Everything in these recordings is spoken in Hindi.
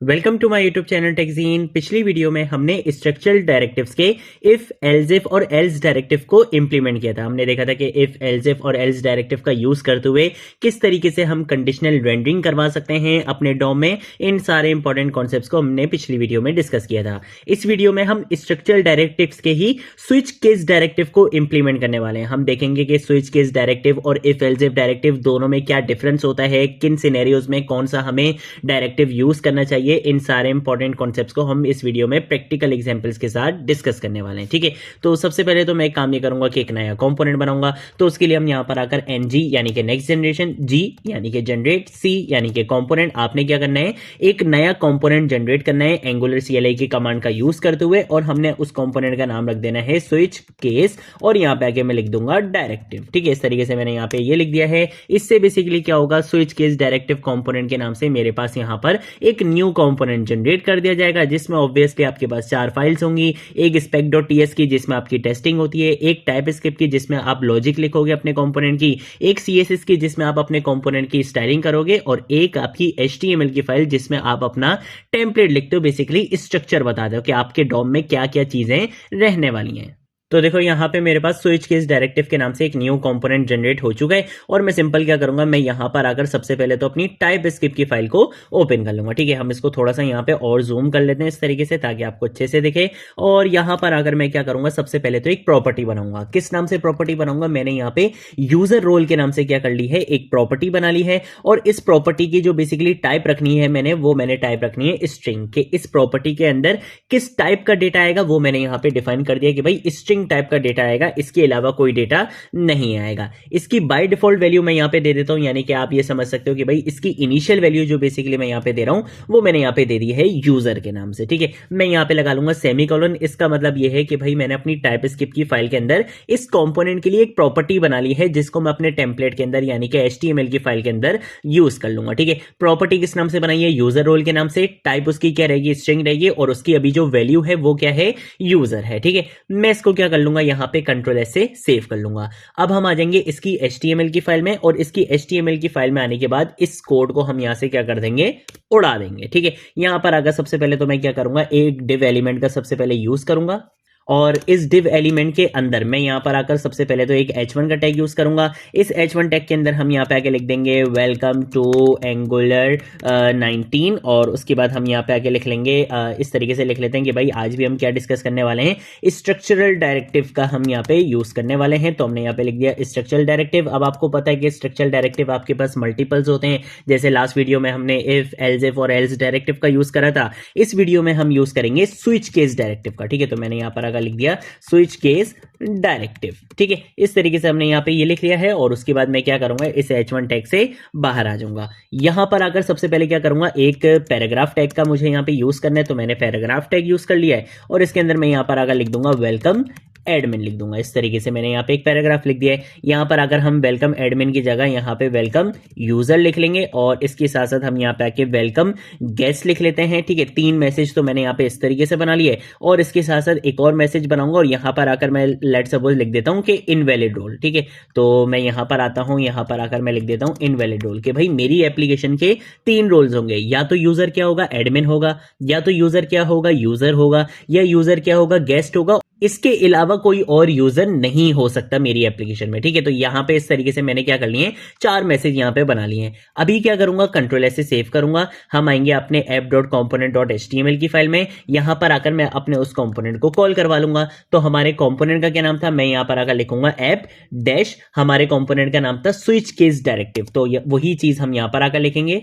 Welcome to my YouTube channel टेक्जीन। पिछली वीडियो में हमने स्ट्रक्चरल डायरेक्टिव्स के इफ एल्स इफ और एल्स डायरेक्टिव को इंप्लीमेंट किया था। हमने देखा था कि इफ एल्स इफ और एल्स डायरेक्टिव का यूज करते हुए किस तरीके से हम कंडीशनल रेंडरिंग करवा सकते हैं अपने डॉम में। इन सारे इंपॉर्टेंट कॉन्सेप्ट्स को हमने पिछली वीडियो में डिस्कस किया था। इस वीडियो में हम स्ट्रक्चरल डायरेक्टिव्स के ही स्विच केस डायरेक्टिव को इंप्लीमेंट करने वाले हैं। हम देखेंगे कि स्विच केस डायरेक्टिव और इफ एल्स इफ डायरेक्टिव दोनों में क्या डिफरेंस होता है, किन सिनेरियोज में कौन सा हमें डायरेक्टिव यूज करना चाहिए। इन सारे इंपॉर्टेंट कॉन्सेप्ट्स को हम इस वीडियो में प्रैक्टिकल एग्जांपल्स के साथ डिस्कस करने वाले हैं। ठीक है, तो सबसे पहले तो मैं एक काम ये करूंगा कि एक नया कंपोनेंट बनाऊंगा। तो उसके लिए हम यहां पर आकर एनजी यानी कि नेक्स्ट जनरेशन, जी यानी कि जनरेट, सी यानी कि कंपोनेंट, आपने क्या करना है, एक नया कंपोनेंट जनरेट करना है एंगुलर CLI की कमांड का यूज करते हुए, और हमने उस कंपोनेंट का नाम रख देना है स्विच केस, और यहां पे आके मैं लिख दूंगा डायरेक्टिव। ठीक है, इस तरीके से मैंने यहां पे ये लिख दिया है। इससे बेसिकली क्या होगा, स्विच केस डायरेक्टिव कंपोनेंट के नाम से मेरे पास यहां पर एक न्यू कंपोनेंट जनरेट कर दिया जाएगा, जिसमें ऑब्वियसली आपके पास 4 फाइल्स होंगी। एक spec.ts की जिसमें आपकी टेस्टिंग होती है, एक टाइपस्क्रिप्ट की जिसमें आप लॉजिक लिखोगे अपने कंपोनेंट की, एक CSS की जिसमें आप अपने कंपोनेंट की स्टाइलिंग करोगे, और एक आपकी HTML की फाइल जिसमें आप अपना टेम्पलेट लिखते हो, बेसिकली स्ट्रक्चर बता दो कि आपके डॉम में क्या क्या चीजें रहने वाली हैं। तो देखो यहां पे मेरे पास स्विच केस डायरेक्टिव के नाम से एक न्यू कंपोनेंट जनरेट हो चुका है, और मैं सिंपल क्या करूंगा, मैं यहां पर आकर सबसे पहले तो अपनी टाइप स्क्रिप्ट की फाइल को ओपन कर लूंगा। ठीक है, हम इसको थोड़ा सा यहां पे और जूम कर लेते हैं इस तरीके से ताकि आपको अच्छे से दिखे। और यहां पर आकर मैं क्या करूंगा, सबसे पहले तो एक प्रॉपर्टी बनाऊंगा। किस नाम से प्रॉपर्टी बनाऊंगा, मैंने यहां पे यूजर रोल के नाम से क्या कर ली है, एक प्रॉपर्टी बना ली है। और इस प्रॉपर्टी की जो बेसिकली टाइप रखनी है मैंने टाइप रखनी है स्ट्रिंग के। इस प्रॉपर्टी के अंदर किस टाइप का डेटा आएगा वो मैंने यहां पे डिफाइन कर दिया कि भाई स्ट्रिंग टाइप का डेटा आएगा, इसके अलावा कोई डेटा नहीं आएगा। इसकी बाय डिफॉल्ट वैल्यू मैं यहां पे दे देता हूं, यानी कि आप ये समझ सकते हो कि भाई इसकी इनिशियल वैल्यू जो बेसिकली मैं यहां पे दे रहा हूं वो मैंने यहां पे दे दी है यूजर के नाम से। ठीक है, मैं यहां पे लगा लूंगा सेमीकोलन। इसका मतलब ये है कि भाई मैंने अपनी टाइपस्क्रिप्ट की फाइल के अंदर इस कंपोनेंट के लिए एक प्रॉपर्टी बना ली है, जिसको मैं अपने टेम्पलेट के अंदर यानी कि HTML की फाइल के अंदर यूज कर लूंगा। ठीक है, प्रॉपर्टी किस नाम से बनाई है, यूजर रोल के नाम से। टाइप उसकी क्या रहेगी, स्ट्रिंग रहेगी, और उसकी अभी जो वैल्यू है वो क्या है, यूजर है। ठीक है, मैं इसको क्या कर लूंगा, यहां पे Ctrl+S से सेव कर लूंगा। अब हम आ जाएंगे इसकी HTML की फाइल में, और इसकी HTML की फाइल में आने के बाद इस कोड को हम यहां से क्या कर देंगे, उड़ा देंगे। ठीक है, यहां पर आकर सबसे पहले तो मैं क्या करूंगा, एक div एलिमेंट का सबसे पहले यूज करूंगा, और इस div एलिमेंट के अंदर मैं यहां पर आकर सबसे पहले तो एक h1 का टैग यूज करूंगा। इस h1 टैग के अंदर हम यहां पे आके लिख देंगे वेलकम टू एंगुलर 19, और उसके बाद हम यहां पे आके लिख लेंगे इस तरीके से लिख लेते हैं कि भाई आज भी हम क्या डिस्कस करने वाले हैं, स्ट्रक्चरल डायरेक्टिव का हम यहां पे यूज करने वाले हैं। तो हमने यहां पे लिख दिया स्ट्रक्चरल डायरेक्टिव। अब आपको पता है कि स्ट्रक्चरल डायरेक्टिव आपके पास मल्टीपल्स होते हैं, जैसे लास्ट वीडियो में हमने इफ एल्स इफ और एल्स डायरेक्टिव का यूज करा था। इस वीडियो में हम यूज करेंगे स्विच केस डायरेक्टिव का। ठीक है, तो मैंने यहां पर लिख दिया स्विच केस डायरेक्टिव। ठीक है, इस तरीके से हमने यहां पे ये लिख लिया है, और उसके बाद मैं क्या करूंगा, इस h1 टैग से बाहर आ जाऊंगा। यहां पर आकर सबसे पहले क्या करूंगा, एक पैराग्राफ टैग का मुझे यहां पे यूज करना है, तो मैंने पैराग्राफ टैग यूज कर लिया है, और इसके अंदर मैं यहां पर आकर लिख दूंगा वेलकम एडमिन लिख दूंगा। इस तरीके से मैंने यहाँ पे एक पैराग्राफ लिख दिया है। यहाँ पर अगर हम वेलकम एडमिन की जगह यहाँ पे वेलकम यूजर लिख लेंगे, और इसके साथ साथ हम यहाँ पे आके वेलकम गेस्ट लिख लेते हैं। ठीक है, 3 मैसेज तो मैंने यहाँ पे इस तरीके से बना लिए, और इसके साथ साथ एक और मैसेज बनाऊंगा, और यहाँ पर आकर मैं लेट सपोज लिख देता हूँ कि इनवैलिड रोल। ठीक है, तो मैं यहाँ पर आता हूँ, यहाँ पर आकर मैं लिख देता हूँ इनवैलिड रोल, कि भाई मेरी एप्लीकेशन के 3 रोल्स होंगे, या तो यूजर क्या होगा, एडमिन होगा, या तो यूजर क्या होगा, यूजर होगा, या यूजर क्या होगा, गेस्ट होगा। इसके अलावा कोई और यूजर नहीं हो सकता मेरी एप्लीकेशन में। ठीक है, तो यहां पे इस तरीके से मैंने क्या कर लिए हैं, 4 मैसेज यहां पे बना लिए हैं। अभी क्या करूंगा, Ctrl+S से सेव करूंगा। हम आएंगे अपने app.component.html की फाइल में, यहां पर आकर मैं अपने उस कंपोनेंट को कॉल करवा लूंगा। तो हमारे कंपोनेंट का क्या नाम था, मैं यहां पर आकर लिखूंगा ऐप डैश, हमारे कंपोनेंट का नाम था स्विच केस डायरेक्टिव। तो वही चीज हम यहां पर आकर लिखेंगे।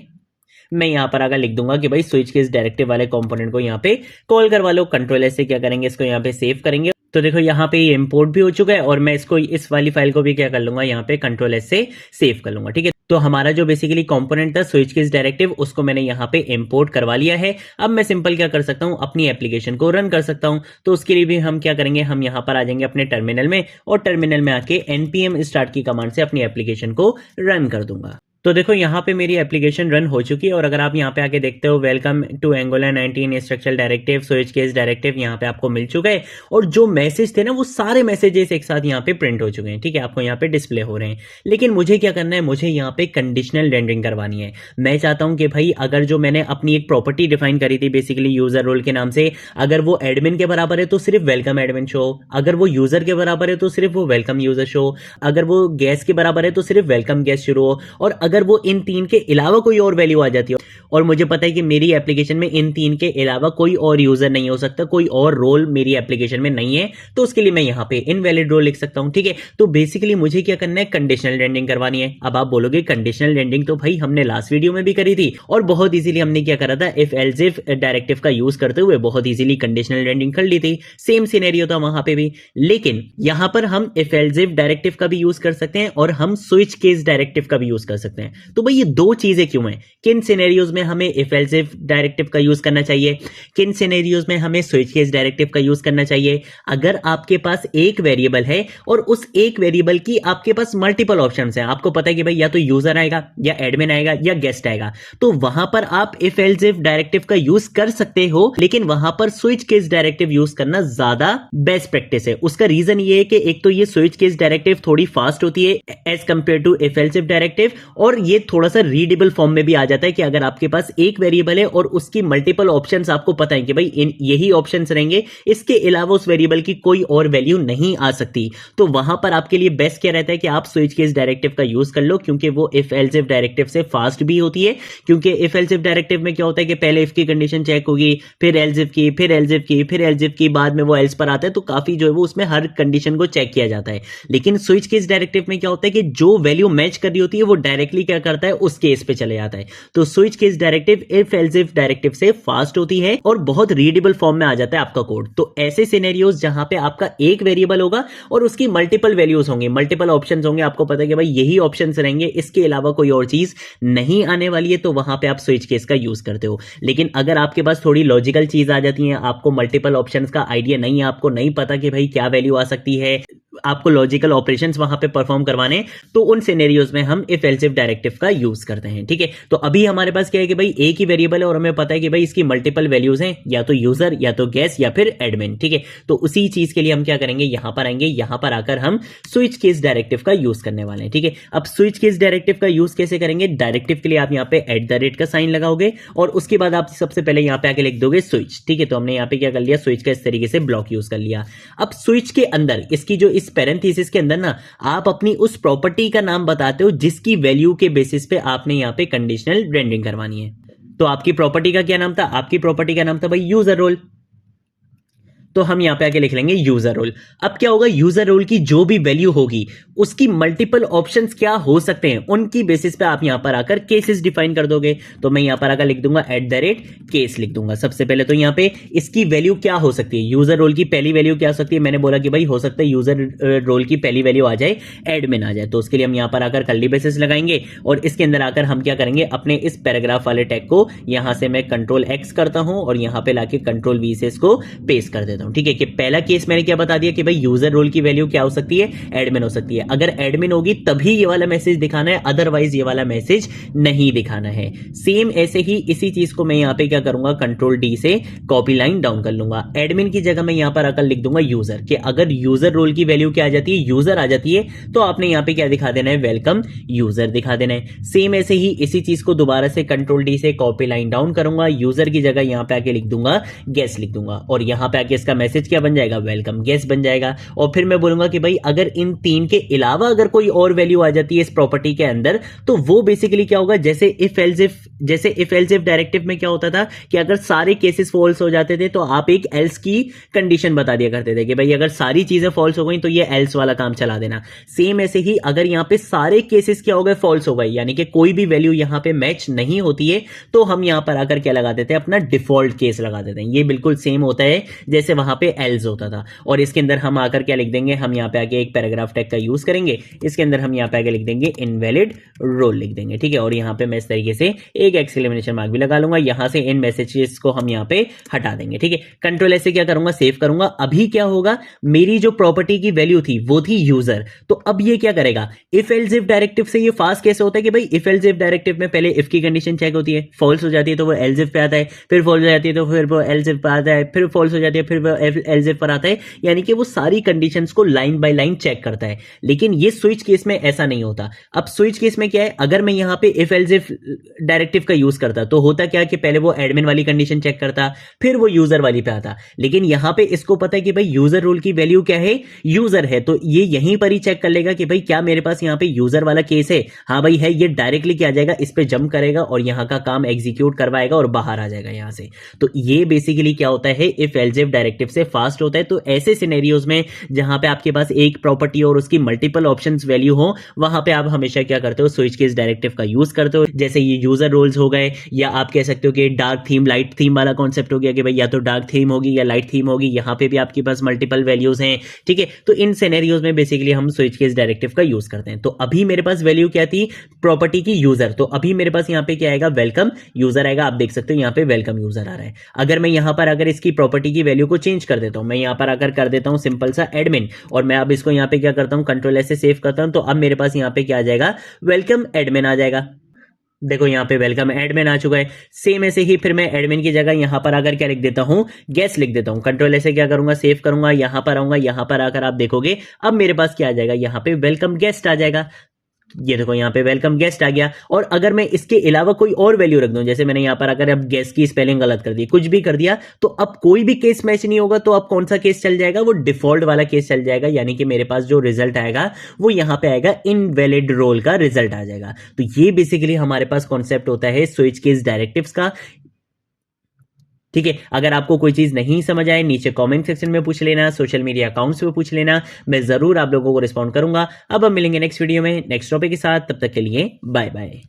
मैं यहां पर आकर लिख दूंगा कि भाई स्विच केस डायरेक्टिव वाले कंपोनेंट को यहां पे कॉल करवा लो। Ctrl+S से क्या करेंगे, इसको यहां पे सेव करेंगे। तो देखो यहां पे ये इंपोर्ट भी हो चुका है, और मैं इसको इस वाली फाइल को भी क्या कर लूंगा, यहां पे Ctrl+S से सेव कर लूंगा। ठीक है, तो हमारा जो बेसिकली कंपोनेंट था स्विच केस डायरेक्टिव, उसको मैंने यहां पे इंपोर्ट करवा लिया है। अब मैं सिंपल क्या कर सकता हूं, अपनी एप्लीकेशन को रन कर सकता हूं। तो उसके लिए भी हम क्या करेंगे, हम यहां पर आ जाएंगे अपने टर्मिनल में, और टर्मिनल में आके npm start की कमांड से अपनी एप्लीकेशन को रन कर दूंगा। तो देखो यहाँ पे मेरी एप्लीकेशन रन हो चुकी है और अगर आप यहाँ पे आके देखते हो welcome to Angular 19 structural directive switch case directive यहाँ पे आपको मिल चुका है और जो मैसेज थे ना वो सारे मैसेजेस एक साथ यहाँ पे प्रिंट हो चुके हैं। ठीक है, आपको यहाँ पे डिस्प्ले हो रहे हैं। लेकिन मुझे क्या करना है, मुझे यहाँ पे कंडीशनल रेंडरिंग करवानी है। मैं चाहता हूँ कि भाई अगर जो मैंने अपनी एक प्रॉपर्टी डिफाइन करी थी बेसिकली यूजर रोल के नाम से, अगर वो एडमिन के बराबर है तो सिर्फ वेलकम एडमिन शो, अगर वो यूजर के बराबर है तो सिर्फ वो वेलकम यूजर शो, अगर वो गेस्ट के बराबर है तो सिर्फ वेलकम गेस्ट शुरू हो, और अगर वो इन तीन के अलावा कोई और वैल्यू आ जाती है और मुझे पता है कि मेरी एप्लीकेशन में इन तीन के अलावा कोई और यूजर नहीं हो सकता, कोई और रोल मेरी एप्लीकेशन में नहीं है, तो उसके लिए मैं यहां पे इनवैलिड रोल लिख सकता हूं। ठीक है, तो बेसिकली मुझे क्या करना है, कंडीशनल रेंडरिंग करवानी है। अब आप बोलोगे कंडीशनल रेंडरिंग तो भाई हमने लास्ट वीडियो में भी करी थी और बहुत इजीली हमने क्या करा था, इफ एल्स इफ डायरेक्टिव का यूज करते हुए बहुत इजीली कंडीशनल रेंडरिंग कर ली थी। सेम सिनेरियो था वहां पे भी, लेकिन यहां पर हम इफ एल्स इफ डायरेक्टिव का भी यूज कर सकते हैं और हम स्विच केस डायरेक्टिव का भी यूज कर सकते हैं। तो भाई ये दो चीजें क्यों हैं, किन सिनेरियोज में हमें इफ एल्स इफ डायरेक्टिव का यूज करना चाहिए, किन सिनेरियोज में हमें स्विच केस डायरेक्टिव का यूज करना चाहिए। अगर आपके पास एक वेरिएबल है और उस एक वेरिएबल की आपके पास मल्टीपल ऑप्शंस हैं, आपको पता है कि भाई या तो यूजर आएगा या एडमिन आएगा या गेस्ट आएगा, तो वहां पर आप इफ एल्स इफ डायरेक्टिव का यूज कर सकते हो, लेकिन वहां पर स्विच केस डायरेक्टिव यूज करना ज्यादा बेस्ट प्रैक्टिस है। उसका रीजन ये है कि एक तो ये स्विच केस डायरेक्टिव थोड़ी फास्ट होती है as compare to if else if directive, और ये थोड़ा सा रीडेबल फॉर्म में भी आ जाता है कि अगर आपके पास एक वेरिएबल है और उसकी मल्टीपल ऑप्शंस आपको पता है कि भाई इन यही ऑप्शंस रहेंगे, इसके अलावा उस वेरिएबल की कोई और वैल्यू नहीं आ सकती, तो वहां पर आपके लिए बेस्ट क्या रहता है कि आप स्विच केस डायरेक्टिव का यूज कर लो, क्योंकि वो इफ एल्स इफ डायरेक्टिव से फास्ट भी होती है। क्योंकि इफ एल्स इफ डायरेक्टिव में क्या होता है कि पहले इफ की कंडीशन चेक होगी, फिर एल्स इफ की, फिर एल्स इफ की, फिर एल्स इफ की, बाद में वो एल्स पर आता है, तो काफी जो है वो उसमें हर कंडीशन को चेक किया जाता है। लेकिन स्विच केस डायरेक्टिव में क्या होता है कि जो वैल्यू मैच कर रही होती है वो डायरेक्टली क्या करता है, उस केस पे चले जाता है। तो switch case directive if else if directive से फास्ट होती है और बहुत रीडेबल फॉर्म में आ जाता है आपका कोड। तो ऐसे सिनेरियोज जहां पे आपका एक वेरिएबल होगा और उसकी मल्टीपल वैल्यूज होंगे, मल्टीपल ऑप्शंस होंगे, आपको पता है कि भाई यही ऑप्शंस रहेंगे, इसके अलावा कोई और चीज नहीं आने वाली है, तो वहां पे आप स्विच केस का यूज करते हो। लेकिन अगर आपके पास थोड़ी लॉजिकल चीज आ जाती है, आपको मल्टीपल ऑप्शंस का आइडिया नहीं है, आपको नहीं पता कि भाई क्या वैल्यू आ सकती है, आपको लॉजिकल ऑपरेशंस वहां पे परफॉर्म करवाने, तो उन सिनेरियोज में हम इफ एल्स इफ डायरेक्टिव का यूज करते हैं। ठीक है, तो अभी हमारे पास क्या है कि भाई एक ही वेरिएबल है और हमें पता है कि भाई इसकी मल्टीपल वैल्यूज हैं, या तो यूजर या तो गेस्ट या फिर एडमिन। ठीक है, तो उसी चीज के लिए हम क्या करेंगे, यहां पर आएंगे, यहां पर आकर हम स्विच केस डायरेक्टिव का यूज करने वाले हैं। ठीक है, अब स्विच केस डायरेक्टिव का यूज कैसे करेंगे, डायरेक्टिव के लिए आप यहां पे @ का साइन लगाओगे और उसके बाद आप सबसे पहले यहां पे आके लिख दोगे स्विच। ठीक है, तो हमने यहां पे क्या कर लिया, स्विच का इस तरीके से ब्लॉक यूज कर लिया। अब स्विच के अंदर इसकी जो इस पैरेंथेसिस के अंदर ना आप अपनी उस प्रॉपर्टी का नाम बताते हो जिसकी वैल्यू के बेसिस पे आपने यहां पे कंडीशनल रेंडरिंग करवानी है। तो आपकी प्रॉपर्टी का क्या नाम था, आपकी प्रॉपर्टी का नाम था भाई यूजर रोल, तो हम यहां पे आके लिख लेंगे यूजर रोल। अब क्या होगा, यूजर रोल की जो भी वैल्यू होगी उसकी मल्टीपल ऑप्शंस क्या हो सकते हैं, उनकी बेसिस पे आप यहां पर आकर केसेस डिफाइन कर दोगे। तो मैं यहां पर आकर लिख दूंगा @केस लिख दूंगा। सबसे पहले तो यहां पे इसकी वैल्यू क्या हो सकती है, यूजर रोल की पहली वैल्यू क्या हो सकती है, मैंने बोला कि भाई हो सकता है यूजर रोल की पहली वैल्यू आ जाए एडमिन आ जाए, तो उसके लिए हम यहां पर आकर कर्ली ब्रेसेस लगाएंगे और इसके अंदर आकर हम क्या करेंगे, अपने इस पैराग्राफ वाले टैग को यहां से मैं Ctrl+X करता हूं और यहां पे लाके Ctrl+V से इसको पेस्ट कर देता हूं। ठीक है, कि पहला केस मैंने क्या बता दिया कि भाई यूजर रोल की वैल्यू क्या हो सकती है, एडमिन हो सकती है। अगर एडमिन होगी तभी ये वाला मैसेज दिखाना है, अदरवाइज ये वाला मैसेज नहीं दिखाना है। सेम ऐसे ही इसी चीज को मैं यहां पे क्या करूंगा, Ctrl+D से कॉपी लाइन डाउन कर लूंगा। एडमिन की जगह मैं यहां पर आकर लिख दूंगा यूजर, कि अगर यूजर रोल की वैल्यू क्या आ जाती है, यूजर आ जाती है, तो आपने यहां पे क्या दिखा देना है, वेलकम यूजर दिखा देना है। सेम ऐसे ही इसी चीज को दोबारा से Ctrl+D से कॉपी लाइन डाउन करूंगा, यूजर की जगह यहां पे आके लिख दूंगा गेस्ट लिख दूंगा और यहां पे आके इसका मैसेज क्या बन जाएगा, वेलकम गेस्ट बन जाएगा। और फिर मैं बोलूंगा कि भाई अगर इन तीन के अलावा अगर कोई और वैल्यू आ जाती है इस प्रॉपर्टी के अंदर, तो वो बेसिकली क्या होगा, जैसे इफ एल्स इफ डायरेक्टिव में क्या होता था कि अगर सारे केसेस फॉल्स हो जाते थे तो आप एक एल्स की कंडीशन बता दिया करते थे कि भाई अगर सारी चीजें फॉल्स हो गई तो ये एल्स वाला काम चला देना। सेम ऐसे ही अगर यहां पे सारे केसेस क्या हो गए, फॉल्स हो गए, यानी कि कोई भी वैल्यू यहां पे मैच नहीं होती है, तो हम यहां पर आकर क्या लगा देते हैं, अपना डिफॉल्ट केस लगा देते हैं। ये बिल्कुल सेम होता है जैसे वहां पे एल्स होता था। और इसके अंदर हम आकर क्या लिख देंगे, हम यहाँ पे आके एक पैराग्राफ टैग का यूज करेंगे, इसके अंदर हम यहाँ पे आगे लिख देंगे इनवैलिड रोल लिख देंगे, ठीक है। और यहाँ पे मैं इस तरीके से एक एक्सक्लेमेशन मार्क भी लगा लूंगा, यहां से इन मैसेजेस को हम यहाँ पे हटा देंगे, ठीक है। कंट्रोल ऐसे क्या करूंगा, सेव करूंगा। अभी क्या होगा, मेरी जो प्रॉपर्टी की वैल्यू थी वो थी यूजर, तो अब ये क्या करेगा, इफ एल्स इफ डायरेक्टिव से ये फास्ट कैसे होता है कि भाई इफ एल्स इफ डायरेक्टिव में पहले इफ की कंडीशन चेक होती है, फॉल्स हो जाती है तो वो एल्स इफ पे आता है, फिर फॉल्स हो जाती है तो फिर वो एल्स इफ पे आता है, फिर फॉल्स हो जाती है फिर वो एल्स इफ पर आता है, यानी कि वो सारी कंडीशंस को लाइन बाय लाइन चेक करता है। लेकिन ये स्विच केस में ऐसा नहीं होता। अब स्विच केस में क्या है, अगर मैं यहां पे इफ एल्स इफ डायरेक्टिव का यूज करता तो होता क्या कि पहले वो एडमिन वाली कंडीशन चेक करता, फिर वो यूजर वाली पे आता। लेकिन यहां पे इसको पता है कि भाई यूजर रूल की वैल्यू क्या है, यूजर है, तो ये यहीं पर ही चेक कर लेगा कि भाई क्या मेरे पास यहां पे यूजर वाला केस है, हाँ भाई है, ये डायरेक्टली क्या जाएगा, इस पे जंप करेगा और यहां का काम एग्जीक्यूट करवाएगा और बाहर आ जाएगा यहां से। तो ये बेसिकली क्या होता है, इफ एल्स इफ डायरेक्टिव से फास्ट होता है। तो ऐसे सिनेरियोज में जहां पे आपके पास एक प्रॉपर्टी और उसकी मल्टीपल ऑप्शंस वैल्यू हो, वहां पे आप हमेशा क्या करते हो, स्विच केस डायरेक्टिव का यूज करते हो। जैसे ये यूजर रोल्स हो गए, या आप कह सकते हो कि डार्क थीम लाइट थीम वाला कॉन्सेप्ट हो गया कि भाई या तो डार्क थीम होगी या लाइट थीम होगी, यहां पे भी आपके पास मल्टीपल वैल्यूज हैं, ठीक है। तो इन सिनेरियोज में बेसिकली हम स्विच केस डायरेक्टिव का यूज करते हैं। तो अभी मेरे पास वैल्यू क्या थी, प्रॉपर्टी की यूजर, तो अभी मेरे पास यहां पे क्या आएगा, वेलकम यूजर आएगा। आप देख सकते हो यहां पे वेलकम यूजर आ रहा है। अगर मैं यहां पर अगर इसकी प्रॉपर्टी की वैल्यू को चेंज कर देता हूं, मैं यहां पर अगर कर देता हूं सिंपल सा एडमिन, और मैं अब इसको यहां पे क्या करता हूं, कंट्रोल ऐसे सेव करता हूं, तो अब मेरे पास यहां पे क्या आ जाएगा, वेलकम एडमिन आ जाएगा। देखो यहाँ पे वेलकम एडमिन आ चुका है। सेम ऐसे ही फिर मैं एडमिन की जगह यहाँ पर अगर क्या लिख देता हूँ, गेस्ट लिख देता हूँ। कंट्रोल ऐसे क्या करूंगा, सेव करूंगा, यहाँ पर आऊंगा, यहाँ पर आकर आप देखोगे अब मेरे पास क्या आ जाएगा, यहाँ पे वेलकम गेस्ट आ जाएगा। ये देखो यहाँ पे वेलकम गेस्ट आ गया। और अगर मैं इसके अलावा कोई और वैल्यू रख दूं, जैसे मैंने यहाँ पर अगर अब गेस्ट की स्पेलिंग गलत कर दी, कुछ भी कर दिया, तो अब कोई भी केस मैच नहीं होगा। तो अब कौन सा केस चल जाएगा, वो डिफॉल्ट वाला केस चल जाएगा, यानी कि मेरे पास जो रिजल्ट आएगा वो यहाँ पे आएगा इनवैलिड रोल का रिजल्ट आ जाएगा। तो ये बेसिकली हमारे पास कॉन्सेप्ट होता है स्विच केस डायरेक्टिव्स का, ठीक है। अगर आपको कोई चीज नहीं समझ आए, नीचे कमेंट सेक्शन में पूछ लेना, सोशल मीडिया अकाउंट्स पे पूछ लेना, मैं जरूर आप लोगों को रिस्पॉन्ड करूंगा। अब हम मिलेंगे नेक्स्ट वीडियो में नेक्स्ट टॉपिक के साथ, तब तक के लिए बाय बाय।